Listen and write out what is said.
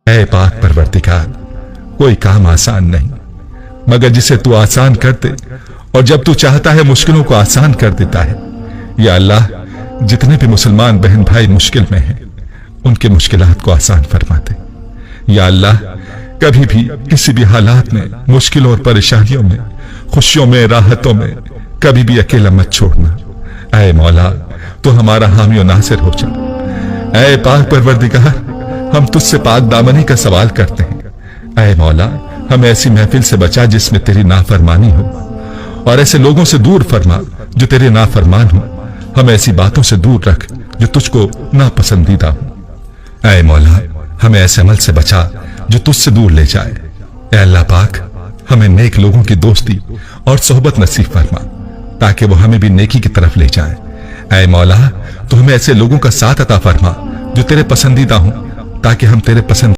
ऐ पाक परवरदिगार, कोई काम आसान नहीं मगर जिसे तू आसान कर दे, और जब तू चाहता है मुश्किलों को आसान कर देता है। या अल्लाह, जितने भी मुसलमान बहन भाई मुश्किल में हैं, उनके मुश्किलात को आसान फरमा दे। या अल्लाह, कभी भी किसी भी हालात में, मुश्किलों और परेशानियों में, खुशियों में, राहतों में कभी भी अकेला मत छोड़ना। ऐ मौला, तो हमारा हामी और नासिर हो जा। ऐ पाक परवरदिगार, हम तुझसे पाक दामनी का सवाल करते हैं। ऐ मौला, हम ऐसी महफिल से बचा जिसमें तेरी नाफरमानी हो, और ऐसे लोगों से दूर फरमा जो तेरे नाफरमान हो। हम ऐसी बातों से दूर रख जो तुझको नापसंदीदा हो। ऐ मौला, हमें ऐसे अमल से बचा जो तुझसे दूर ले जाए। ऐ अल्लाह पाक, हमें नेक लोगों की दोस्ती और सोहबत नसीब फरमा ताकि वो हमें भी नेकी की तरफ ले जाए। ऐ मौला, तो हमें ऐसे लोगों का साथ अता फरमा जो तेरे पसंदीदा हों ताकि हम तेरे पसंद